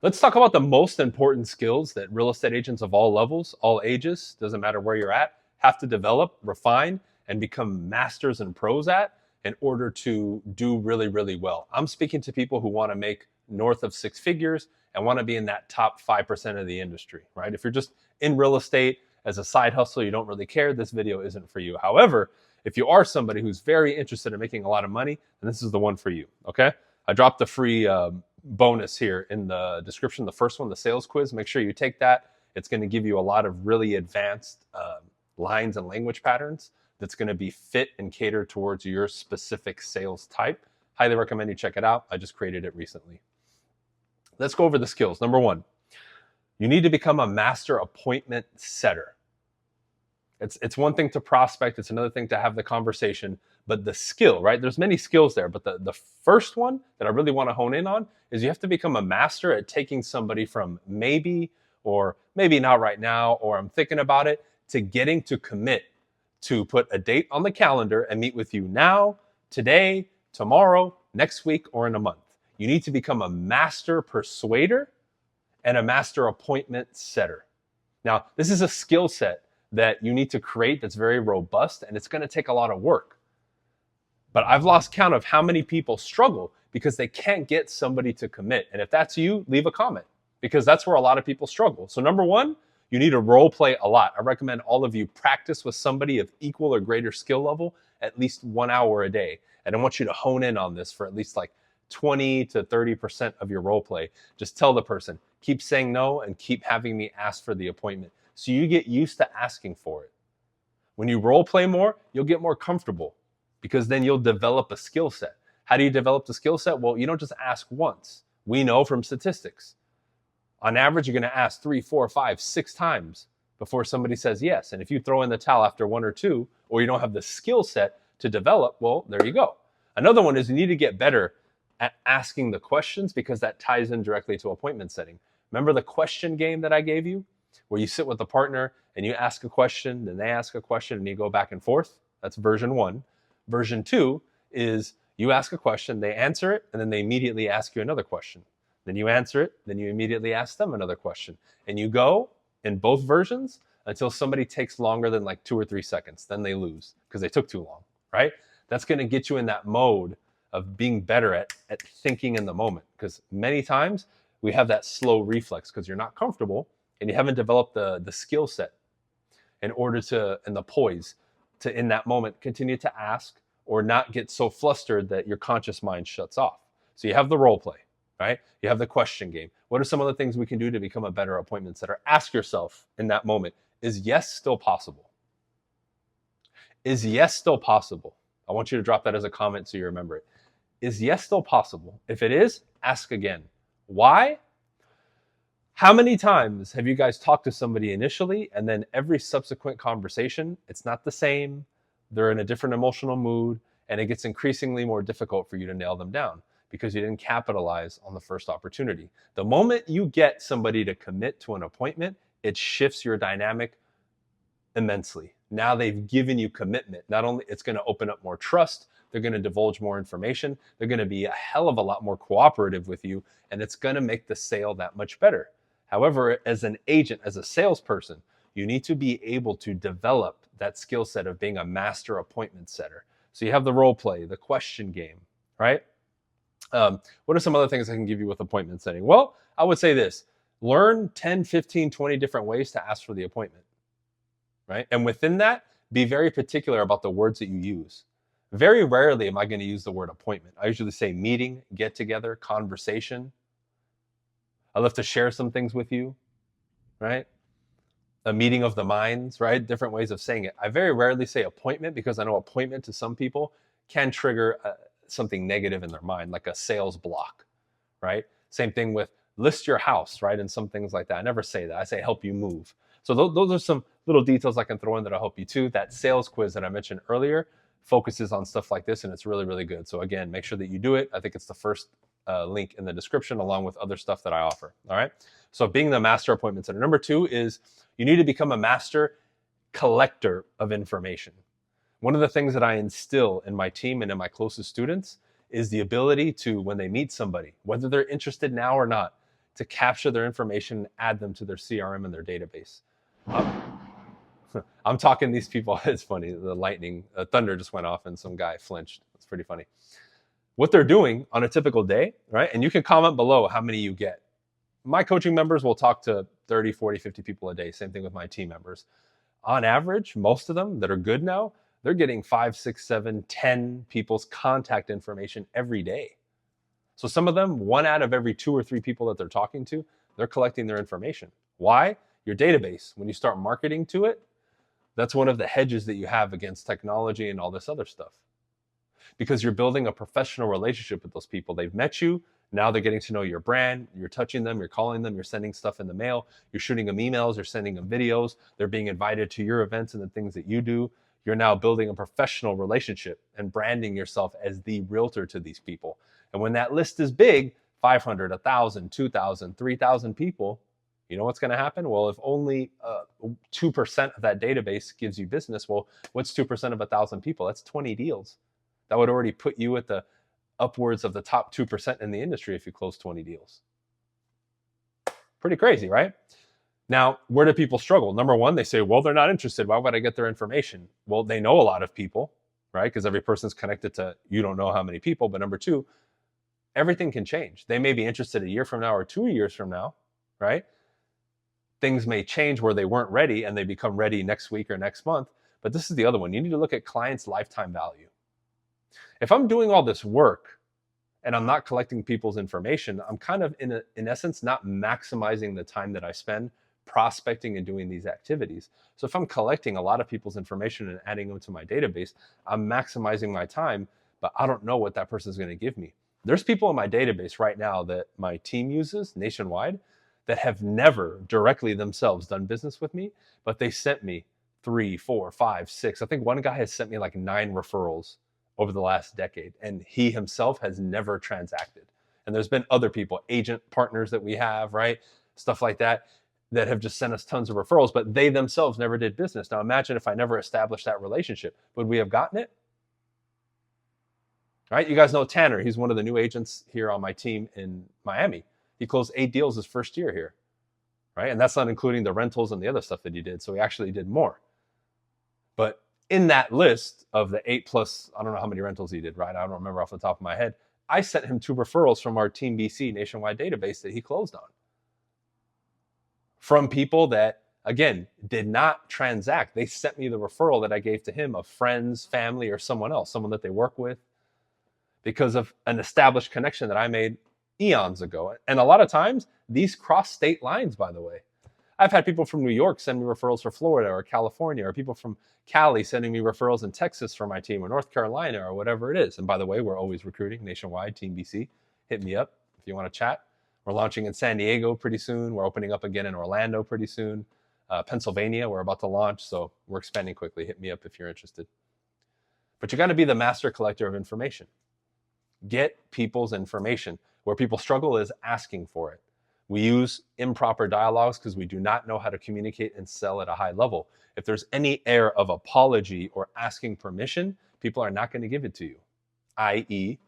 Let's talk about the most important skills that real estate agents of all levels, all ages, doesn't matter where you're at, have to develop, refine, and become masters and pros at in order to do really, really well. I'm speaking to people who want to make north of six figures and want to be in that top 5% of the industry, right? If you're just in real estate as a side hustle, you don't really care, this video isn't for you. However, if you are somebody who's very interested in making a lot of money, then this is the one for you, okay? I dropped a free bonus here in the description. The first one, the sales quiz, make sure you take that. It's going to give you a lot of really advanced lines and language patterns that's going to be fit and catered towards your specific sales type. Highly recommend you check it out. I just created it recently. Let's go over the skills. Number one, you need to become a master appointment setter. It's one thing to prospect, it's another thing to have the conversation, but the skill, right? There's many skills there, but the first one that I really want to hone in on is you have to become a master at taking somebody from maybe, or maybe not right now, or I'm thinking about it, to getting to commit to put a date on the calendar and meet with you now, today, tomorrow, next week, or in a month. You need to become a master persuader and a master appointment setter. Now, this is a skill set that you need to create that's very robust, and it's going to take a lot of work. But I've lost count of how many people struggle because they can't get somebody to commit. And if that's you, leave a comment, because that's where a lot of people struggle. So number one, you need to role play a lot. I recommend all of you practice with somebody of equal or greater skill level at least 1 hour a day. And I want you to hone in on this for at least like 20 to 30% of your role play. Just tell the person, keep saying no and keep having me ask for the appointment. So you get used to asking for it. When you role play more, you'll get more comfortable, because then you'll develop a skill set. How do you develop the skill set? Well, you don't just ask once. We know from statistics, on average, you're going to ask 3, 4, 5, 6 times before somebody says yes. And if you throw in the towel after 1 or 2, or you don't have the skill set to develop, well, there you go. Another one is you need to get better at asking the questions, because that ties in directly to appointment setting. Remember the question game that I gave you, where you sit with a partner and you ask a question, then they ask a question, and you go back and forth? That's version 1. Version 2 is you ask a question, they answer it, and then they immediately ask you another question. Then you answer it, then you immediately ask them another question. And you go in both versions until somebody takes longer than like 2 or 3 seconds. Then they lose because they took too long, right? That's going to get you in that mode of being better at thinking in the moment. Because many times we have that slow reflex because you're not comfortable and you haven't developed the skill set in order to, and the poise to, in that moment, continue to ask or not get so flustered that your conscious mind shuts off. So you have the role play, right? You have the question game. What are some of the things we can do to become a better appointment setter? Ask yourself in that moment, is yes still possible? Is yes still possible? I want you to drop that as a comment so you remember it. Is yes still possible? If it is, ask again. Why? How many times have you guys talked to somebody initially and then every subsequent conversation, it's not the same, they're in a different emotional mood, and it gets increasingly more difficult for you to nail them down because you didn't capitalize on the first opportunity. The moment you get somebody to commit to an appointment, it shifts your dynamic immensely. Now they've given you commitment. Not only it's going to open up more trust, they're going to divulge more information, they're going to be a hell of a lot more cooperative with you, and it's going to make the sale that much better. However, as an agent, as a salesperson, you need to be able to develop that skill set of being a master appointment setter. So you have the role play, the question game, right? What are some other things I can give you with appointment setting? Well, I would say this: learn 10, 15, 20 different ways to ask for the appointment, right? And within that, be very particular about the words that you use. Very rarely am I going to use the word appointment. I usually say meeting, get together, conversation. I love to share some things with you, right? A meeting of the minds, right? Different ways of saying it. I very rarely say appointment because I know appointment to some people can trigger something negative in their mind, like a sales block, right? Same thing with list your house, right? And some things like that. I never say that. I say help you move. So those are some little details I can throw in that'll help you too. That sales quiz that I mentioned earlier focuses on stuff like this, and it's really, really good. So again, make sure that you do it. I think it's the first link in the description, along with other stuff that I offer. All right. So being the master appointment setter. Number 2 is you need to become a master collector of information. One of the things that I instill in my team and in my closest students is the ability to, when they meet somebody, whether they're interested now or not, to capture their information and add them to their CRM and their database. I'm talking these people. It's funny. The lightning, thunder just went off and some guy flinched. It's pretty funny. What they're doing on a typical day, right? And you can comment below how many you get. My coaching members will talk to 30, 40, 50 people a day. Same thing with my team members. On average, most of them that are good now, they're getting 5, 6, 7, 10 people's contact information every day. So some of them, 1 out of every 2 or 3 people that they're talking to, they're collecting their information. Why? Your database. When you start marketing to it, that's one of the hedges that you have against technology and all this other stuff. Because you're building a professional relationship with those people. They've met you. Now they're getting to know your brand. You're touching them. You're calling them. You're sending stuff in the mail. You're shooting them emails. You're sending them videos. They're being invited to your events and the things that you do. You're now building a professional relationship and branding yourself as the realtor to these people. And when that list is big, 500, 1,000, 2,000, 3,000 people, you know what's going to happen? Well, if only 2% of that database gives you business, well, what's 2% of 1,000 people? That's 20 deals. That would already put you at the upwards of the top 2% in the industry if you close 20 deals. Pretty crazy, right? Now, where do people struggle? Number one, they say, well, they're not interested. Why would I get their information? Well, they know a lot of people, right? Because every person's connected to, you don't know how many people. But number two, everything can change. They may be interested a year from now or 2 years from now, right? Things may change where they weren't ready and they become ready next week or next month. But this is the other one. You need to look at clients' lifetime value. If I'm doing all this work and I'm not collecting people's information, I'm kind of, in essence, not maximizing the time that I spend prospecting and doing these activities. So if I'm collecting a lot of people's information and adding them to my database, I'm maximizing my time, but I don't know what that person is going to give me. There's people in my database right now that my team uses nationwide that have never directly themselves done business with me, but they sent me 3, 4, 5, 6. I think one guy has sent me like 9 referrals over the last decade, and he himself has never transacted. And there's been other people, agent partners that we have, right? Stuff like that, that have just sent us tons of referrals, but they themselves never did business. Now imagine if I never established that relationship, would we have gotten it? Right? You guys know Tanner. He's one of the new agents here on my team in Miami. He closed 8 deals his first year here, right? And that's not including the rentals and the other stuff that he did. So he actually did more. But in that list of the 8 plus, I don't know how many rentals he did, right? I don't remember off the top of my head. I sent him 2 referrals from our Team BC nationwide database that he closed on. From people that, again, did not transact. They sent me the referral that I gave to him of friends, family, or someone else, someone that they work with, because of an established connection that I made eons ago. And a lot of times, these cross state lines, by the way. I've had people from New York send me referrals for Florida or California, or people from Cali sending me referrals in Texas for my team, or North Carolina, or whatever it is. And by the way, we're always recruiting nationwide, Team BC. Hit me up if you want to chat. We're launching in San Diego pretty soon. We're opening up again in Orlando pretty soon. Pennsylvania, we're about to launch. So we're expanding quickly. Hit me up if you're interested. But you got to be the master collector of information. Get people's information. Where people struggle is asking for it. We use improper dialogues because we do not know how to communicate and sell at a high level. If there's any air of apology or asking permission, people are not going to give it to you. i.e.,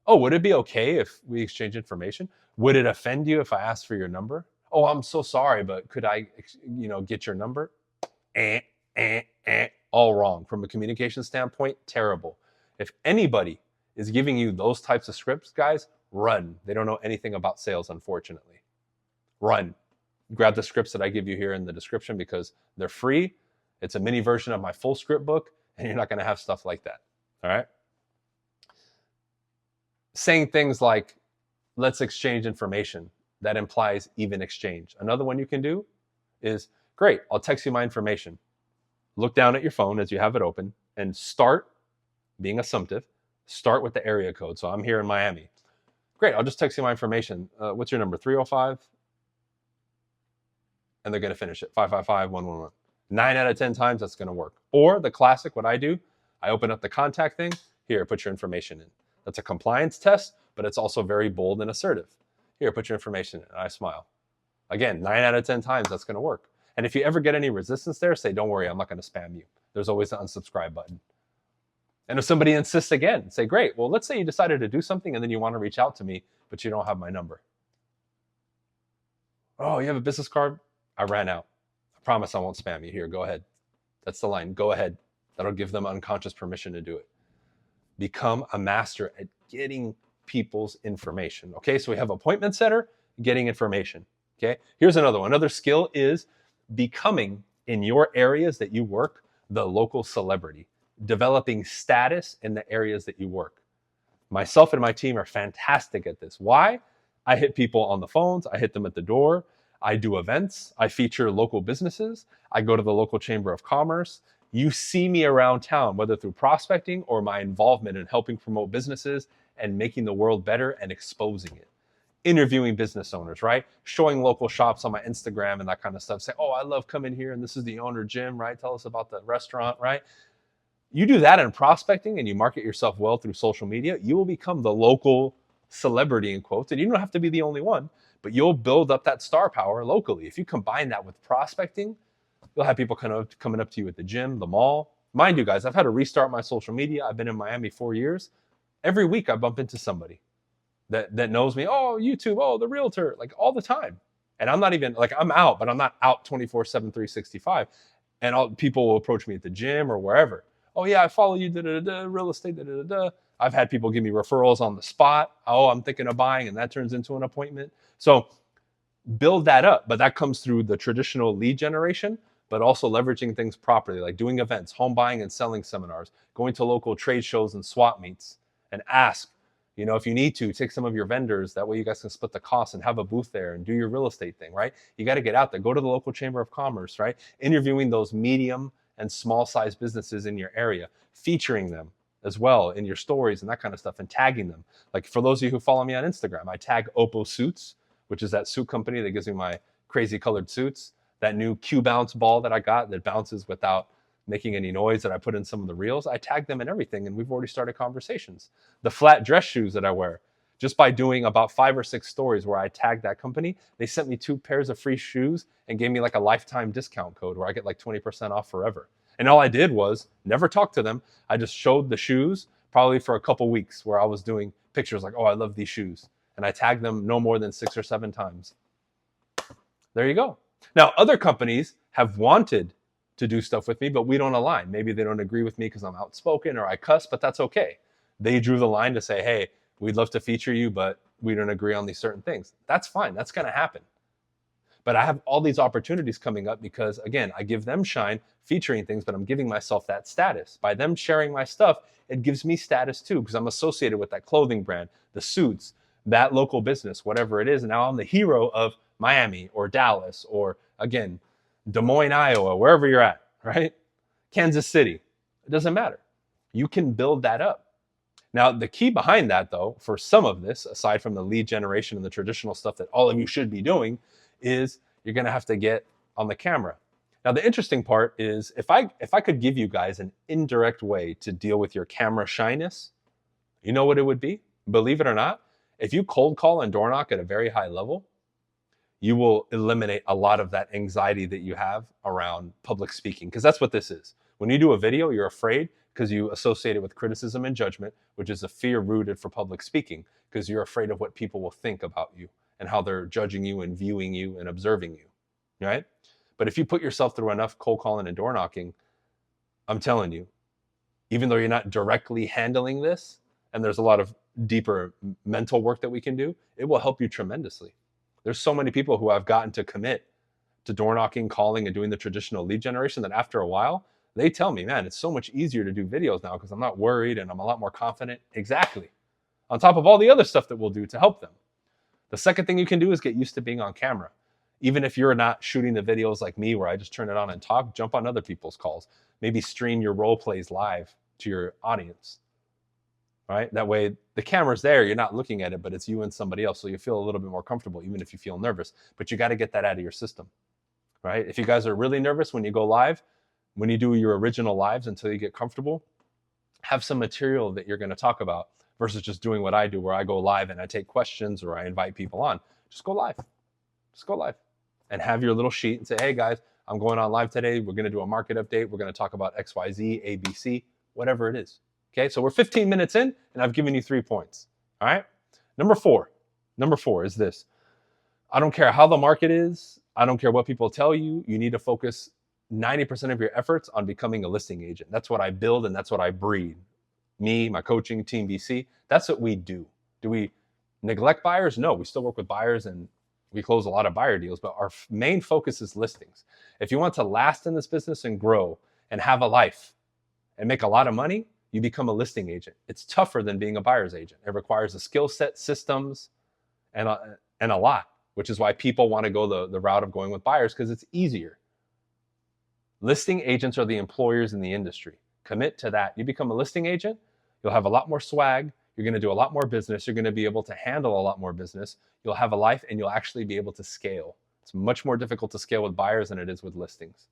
oh, would it be okay if we exchange information? Would it offend you if I asked for your number? Oh, I'm so sorry, but could I, get your number? All wrong. From a communication standpoint, terrible. If anybody is giving you those types of scripts, guys, run. They don't know anything about sales, unfortunately. Run. Grab the scripts that I give you here in the description because they're free. It's a mini version of my full script book, and you're not going to have stuff like that. All right? Saying things like, let's exchange information. That implies even exchange. Another one you can do is, great, I'll text you my information. Look down at your phone as you have it open and start being assumptive. Start with the area code. So I'm here in Miami. Great, I'll just text you my information. What's your number? 305? And they're going to finish it. 555-111. 9 out of 10 times, that's going to work. Or the classic, what I do, I open up the contact thing. Here, put your information in. That's a compliance test, but it's also very bold and assertive. Here, put your information in. And I smile. Again, 9 out of 10 times, that's going to work. And if you ever get any resistance there, say, don't worry, I'm not going to spam you. There's always the unsubscribe button. And if somebody insists again, say, great, well, let's say you decided to do something and then you want to reach out to me, but you don't have my number. Oh, you have a business card? I ran out. I promise I won't spam you. Here, go ahead. That's the line. Go ahead. That'll give them unconscious permission to do it. Become a master at getting people's information. Okay, so we have appointment setter, getting information. Okay, here's another one. Another skill is becoming, in your areas that you work, the local celebrity, developing status in the areas that you work. Myself and my team are fantastic at this. Why? I hit people on the phones, I hit them at the door, I do events, I feature local businesses, I go to the local chamber of commerce. You see me around town, whether through prospecting or my involvement in helping promote businesses and making the world better and exposing it. Interviewing business owners, right? Showing local shops on my Instagram and that kind of stuff. Say, oh, I love coming here and this is the owner, Jim, right? Tell us about the restaurant, right? You do that in prospecting and you market yourself well through social media, you will become the local celebrity in quotes. And you don't have to be the only one, but you'll build up that star power locally. If you combine that with prospecting, you'll have people coming up to you at the gym, the mall. Mind you, guys, I've had to restart my social media. I've been in Miami 4 years. Every week I bump into somebody that knows me. Oh, YouTube, oh, the realtor, like all the time. And I'm not even like I'm out, but I'm not out 24/7, 365. And people will approach me at the gym or wherever. Oh yeah, I follow you, real estate, I've had people give me referrals on the spot. Oh, I'm thinking of buying, and that turns into an appointment. So build that up, but that comes through the traditional lead generation, but also leveraging things properly, like doing events, home buying and selling seminars, going to local trade shows and swap meets, and ask, if you need to, take some of your vendors. That way you guys can split the costs and have a booth there and do your real estate thing, right? You got to get out there, go to the local chamber of commerce, right? Interviewing those medium and small size businesses in your area, featuring them as well in your stories and that kind of stuff, and tagging them. Like for those of you who follow me on Instagram, I tag Oppo Suits, which is that suit company that gives me my crazy colored suits. That new Q bounce ball that I got that bounces without making any noise that I put in some of the reels, I tag them and everything, and we've already started conversations. The flat dress shoes that I wear, just by doing about 5 or 6 stories where I tagged that company, they sent me 2 pairs of free shoes and gave me like a lifetime discount code where I get like 20% off forever. And all I did was never talk to them. I just showed the shoes probably for a couple weeks where I was doing pictures like, oh, I love these shoes. And I tagged them no more than 6 or 7 times. There you go. Now, other companies have wanted to do stuff with me, but we don't align. Maybe they don't agree with me because I'm outspoken or I cuss, but that's okay. They drew the line to say, hey, we'd love to feature you, but we don't agree on these certain things. That's fine. That's going to happen. But I have all these opportunities coming up because, again, I give them shine featuring things, but I'm giving myself that status. By them sharing my stuff, it gives me status too because I'm associated with that clothing brand, the suits, that local business, whatever it is. And now I'm the hero of Miami or Dallas or, again, Des Moines, Iowa, wherever you're at, right? Kansas City. It doesn't matter. You can build that up. Now, the key behind that, though, for some of this, aside from the lead generation and the traditional stuff that all of you should be doing, is you're going to have to get on the camera. Now, the interesting part is if I could give you guys an indirect way to deal with your camera shyness, you know what it would be? Believe it or not, if you cold call and door knock at a very high level, you will eliminate a lot of that anxiety that you have around public speaking, because that's what this is. When you do a video, you're afraid because you associate it with criticism and judgment, which is a fear rooted for public speaking, because you're afraid of what people will think about you and how they're judging you and viewing you and observing you, right? But if you put yourself through enough cold calling and door knocking, I'm telling you, even though you're not directly handling this, and there's a lot of deeper mental work that we can do, it will help you tremendously. There's so many people who have gotten to commit to door knocking, calling, and doing the traditional lead generation that after a while, they tell me, man, it's so much easier to do videos now because I'm not worried and I'm a lot more confident. Exactly. On top of all the other stuff that we'll do to help them. The second thing you can do is get used to being on camera. Even if you're not shooting the videos like me where I just turn it on and talk, jump on other people's calls. Maybe stream your role plays live to your audience, right? That way the camera's there, you're not looking at it, but it's you and somebody else. So you feel a little bit more comfortable, even if you feel nervous. But you got to get that out of your system, right? If you guys are really nervous when you go live, when you do your original lives until you get comfortable, have some material that you're going to talk about versus just doing what I do where I go live and I take questions or I invite people on. Just go live. Just go live and have your little sheet and say, hey guys, I'm going on live today. We're going to do a market update. We're going to talk about XYZ, ABC, whatever it is. Okay, so we're 15 minutes in and I've given you 3 points. All right. Number four is this. I don't care how the market is. I don't care what people tell you. You need to focus 90% of your efforts on becoming a listing agent. That's what I build and that's what I breed. Me, my coaching team, BC, that's what we do. Do we neglect buyers? No, we still work with buyers and we close a lot of buyer deals, but our main focus is listings. If you want to last in this business and grow and have a life and make a lot of money, you become a listing agent. It's tougher than being a buyer's agent. It requires a skill set, systems, and a lot, which is why people want to go the route of going with buyers because it's easier. Listing agents are the employers in the industry. Commit to that. You become a listing agent, you'll have a lot more swag. You're going to do a lot more business. You're going to be able to handle a lot more business. You'll have a life and you'll actually be able to scale. It's much more difficult to scale with buyers than it is with listings.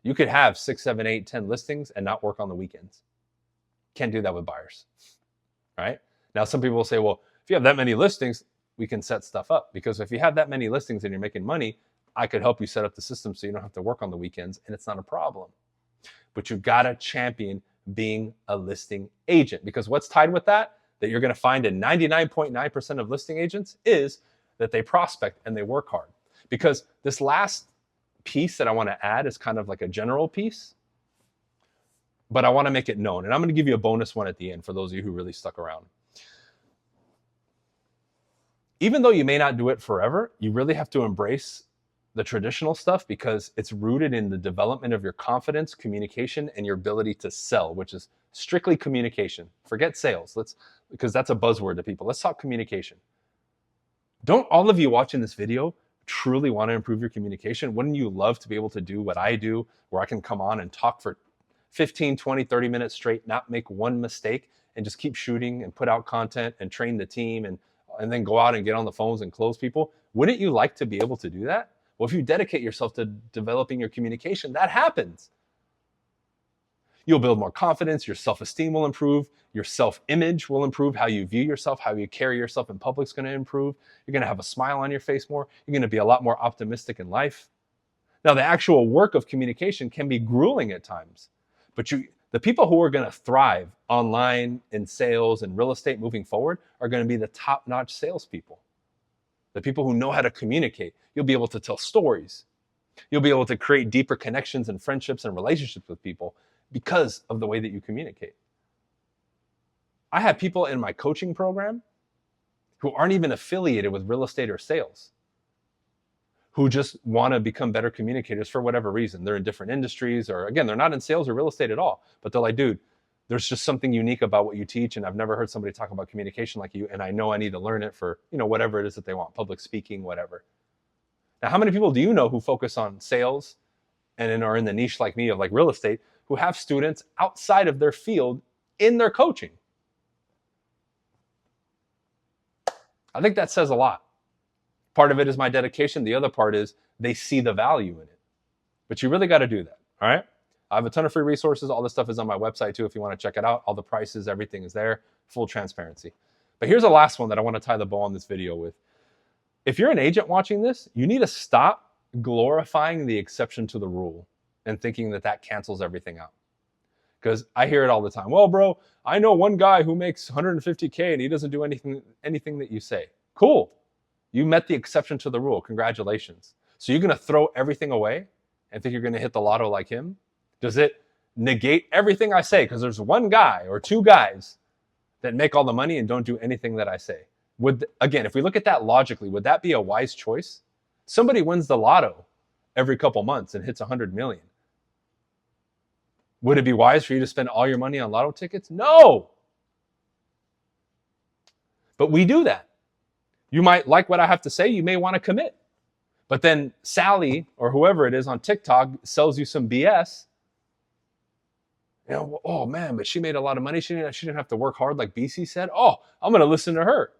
You could have 6, 7, 8, 10 listings and not work on the weekends. Can't do that with buyers, right? Now, some people will say, well, if you have that many listings, we can set stuff up. Because if you have that many listings and you're making money, I could help you set up the system so you don't have to work on the weekends and it's not a problem. But you've got to champion being a listing agent, because what's tied with that you're going to find in 99.9% of listing agents is that they prospect and they work hard. Because this last piece that I want to add is kind of like a general piece, but I want to make it known. And I'm going to give you a bonus one at the end for those of you who really stuck around. Even though you may not do it forever, you really have to embrace the traditional stuff because it's rooted in the development of your confidence, communication, and your ability to sell, which is strictly communication. Forget sales, because that's a buzzword to people. Let's talk communication. Don't all of you watching this video truly want to improve your communication? Wouldn't you love to be able to do what I do, where I can come on and talk for 15, 20, 30 minutes straight, not make one mistake, and just keep shooting and put out content and train the team and then go out and get on the phones and close people? Wouldn't you like to be able to do that? Well, if you dedicate yourself to developing your communication, that happens. You'll build more confidence, your self-esteem will improve, your self-image will improve, how you view yourself, how you carry yourself in public is going to improve. You're going to have a smile on your face more. You're going to be a lot more optimistic in life. Now, the actual work of communication can be grueling at times, but the people who are going to thrive online in sales and real estate moving forward are going to be the top-notch salespeople. The people who know how to communicate. You'll be able to tell stories. You'll be able to create deeper connections and friendships and relationships with people because of the way that you communicate. I have people in my coaching program who aren't even affiliated with real estate or sales, who just want to become better communicators for whatever reason. They're in different industries, or again, they're not in sales or real estate at all, but they're like, dude, there's just something unique about what you teach, and I've never heard somebody talk about communication like you, and I know I need to learn it for, whatever it is that they want, public speaking, whatever. Now, how many people do you know who focus on sales and are in the niche like me of like real estate, who have students outside of their field in their coaching? I think that says a lot. Part of it is my dedication. The other part is they see the value in it. But you really got to do that, all right? I have a ton of free resources. All this stuff is on my website too if you want to check it out. All the prices, everything is there, full transparency. But here's the last one that I want to tie the bow on this video with. If you're an agent watching this, you need to stop glorifying the exception to the rule and thinking that cancels everything out. Because I hear it all the time. Well, bro, I know one guy who makes $150K and he doesn't do anything that you say. Cool. You met the exception to the rule. Congratulations. So you're going to throw everything away and think you're going to hit the lotto like him? Does it negate everything I say? Because there's one guy or two guys that make all the money and don't do anything that I say. Again, if we look at that logically, would that be a wise choice? Somebody wins the lotto every couple months and hits 100 million. Would it be wise for you to spend all your money on lotto tickets? No. But we do that. You might like what I have to say. You may want to commit. But then Sally or whoever it is on TikTok sells you some BS. Oh man, but she made a lot of money. She didn't have to work hard like BC said. Oh, I'm going to listen to her.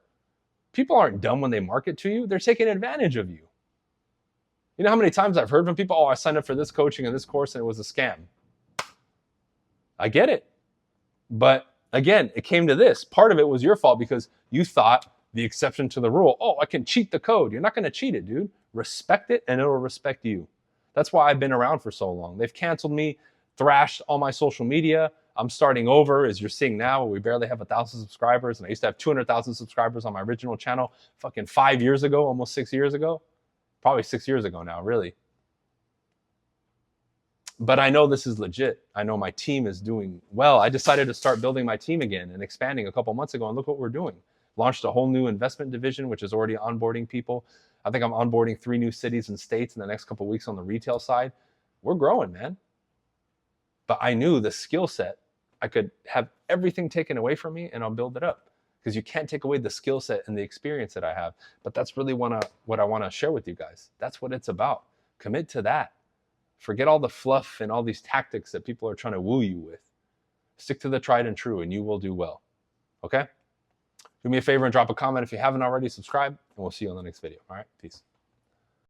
People aren't dumb when they market to you. They're taking advantage of you. You know how many times I've heard from people, oh, I signed up for this coaching and this course and it was a scam. I get it. But again, it came to this. Part of it was your fault because you thought the exception to the rule, oh, I can cheat the code. You're not going to cheat it, dude. Respect it and it will respect you. That's why I've been around for so long. They've canceled me, thrashed all my social media. I'm starting over, as you're seeing now. We barely have 1,000 subscribers, and I used to have 200,000 subscribers on my original channel fucking 5 years ago, almost 6 years ago. Probably 6 years ago now, really. But I know this is legit. I know my team is doing well. I decided to start building my team again and expanding a couple months ago, and look what we're doing. Launched a whole new investment division, which is already onboarding people. I think I'm onboarding 3 new cities and states in the next couple of weeks on the retail side. We're growing, man. But I knew the skill set, I could have everything taken away from me and I'll build it up. Because you can't take away the skill set and the experience that I have. But that's really what I want to share with you guys. That's what it's about. Commit to that. Forget all the fluff and all these tactics that people are trying to woo you with. Stick to the tried and true and you will do well. Okay? Do me a favor and drop a comment if you haven't already. Subscribe, and we'll see you on the next video. All right? Peace.